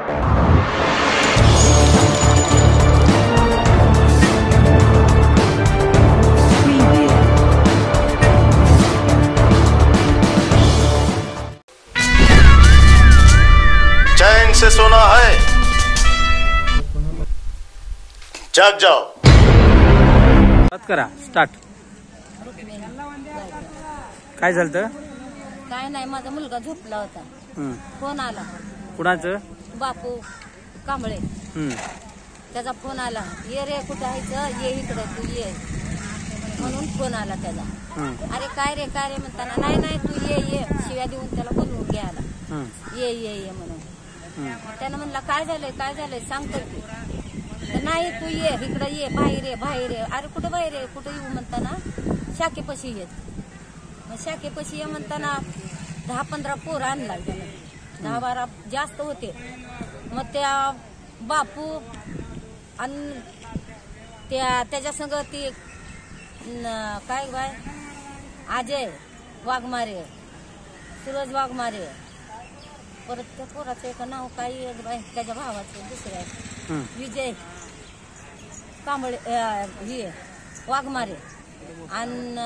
चैन से सोना है, जाग जाओ। करा स्टार्ट। काय झालं? काय नाही, माझा मुलगा झोपला होता, फोन आला। कुणाचं? बापू कांबळे, त्याचा फोन आला, ये रे कुठं आहे, ये इकडे तू ये म्हणून फोन आला त्याचा। अरे काय रे म्हणताना, नाही नाही तू ये शिव्या देऊन त्याला बोलवून घ्यायला, ये ये ये म्हणून। त्यानं म्हणला काय झालंय सांगतो की, नाही तू ये इकडे ये, बाहेर ये। अरे कुठं बाहेर आहे, कुठं येऊ म्हणताना शाखेपाशी येत। मग शाखेपाशी ये म्हणताना 10-15 पोरं आणला त्यानं, 10-12 जास्त होते। मग त्या बापू आणि त्याच्या संग ती काय बाय अजय वाघमारे, सूरज वाघमारे, परत त्या पोराचं एक नाव काय बाय त्याच्या भावाचं दुसऱ्या विजय कांबळे हे वाघमारे, आणि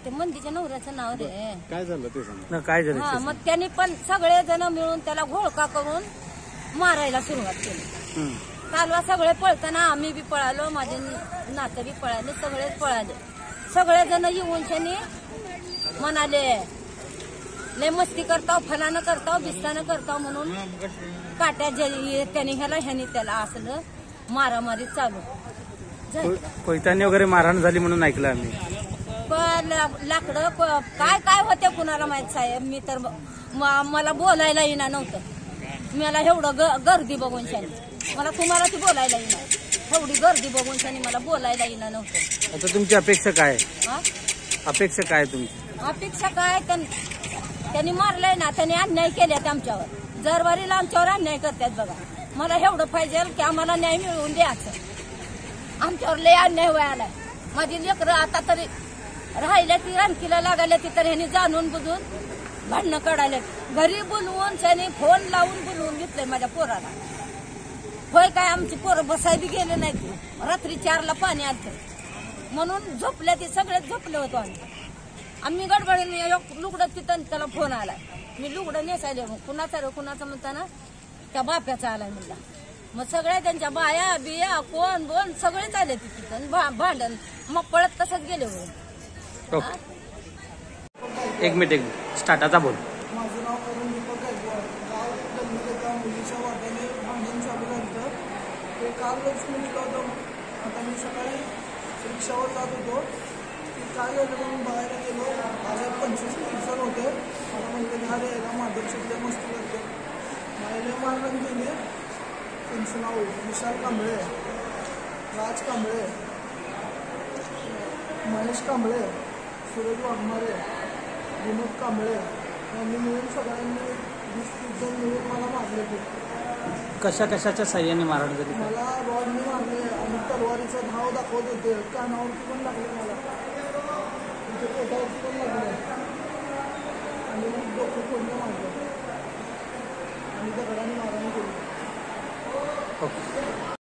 ते मंदीच्या नवऱ्याचं नाव रे काय झालं ते सांग। काय झालं? हा, मग त्यांनी पण सगळे जण मिळून त्याला घोळका करून मारायला सुरुवात केली। कालवा सगळे पळताना आम्ही बी पळालो, माझे नातं बी पळाले, सगळेच पळाले। सगळे जण येऊन शनी म्हणाले लय मस्ती करताव, फलानं करताव, बिस्तानं करताव म्हणून काट्या त्याने ह्यानी त्याला असलं मारामारी चालू। कोयत्याने वगैरे मारहाण झाली म्हणून ऐकलं आम्ही। पण लाकडं काय होते कुणाला माहित साहेब, मी तर मला बोलायला येणार नव्हतं। मला एवढं गर्दी बघून शानी, मला तुम्हाला ती बोलायला येणार, एवढी गर्दी बघून शानी मला बोलायला येणार नव्हतं। आता तुमची अपेक्षा काय? अपेक्षा काय तुमची? अपेक्षा काय, त्यांनी मारलंय ना, त्यांनी अन्याय केल्यात आमच्यावर, जरवारीला आमच्यावर अन्याय करतात बघा। मला एवढं पाहिजे की आम्हाला न्याय मिळवून द्यायचं, आमच्यावर लय अन्याय व्हायला। माझी लेकरं आता तरी राहिल्या ती रानकीला लागायला ती, तर ह्यांनी जाणून बुजून भांडणं काढायला, घरी बोलवून त्याने फोन लावून बोलवून घेतलंय माझ्या पोराला। होय काय आमची पोरं बसाय बी गेले नाहीत, रात्री 4ला पाणी आलं म्हणून झोपल्या, ती सगळेच झोपले होतो आम्ही गडबडीने लुगडं तिथं त्याला फोन आलाय, मी लुगडं नेसायले, मग कुणाचं म्हणताना त्या बाप्याचा आलाय म्हणला। मग सगळ्या त्यांच्या बाया बिया कोण बोन सगळेच आले तिथं भांडण, मग पळत तसंच गेले होते। एक मिनिट स्टार्ट आता बोल। माझं नाव करून दीपक गायकवाड, काल त्या मुलीच्या वाट्याने भांडण चालू झालं, ते कालच मी निघलो होतो। आता मी सकाळी रिक्षावर जात होतो, की काय झालं म्हणून बाहेर गेलो, माझे 25-30 जण होते, मला म्हणते हा रे याला माधव शिकले मस्ती करते, मायले मारहाण केली। त्यांचं नाव विशाल कांबळे, राज कांबळे, महेश कांबळे, सूरज वाघमारे, विनोद कांबळे यांनी मिळून सगळ्यांनी 20-30 जण मिळून मला मारले ते। कशाच्या साह्याने मारहाण झाली? मला रॉडने मारले आणि तलवारीचा धाव दाखवत होते, कानावरती पण लागले, मला तिथे पोटावरती पण लागले आणि मग डोकं फोडलं मारलं आणि दगडाने मारहाण केली।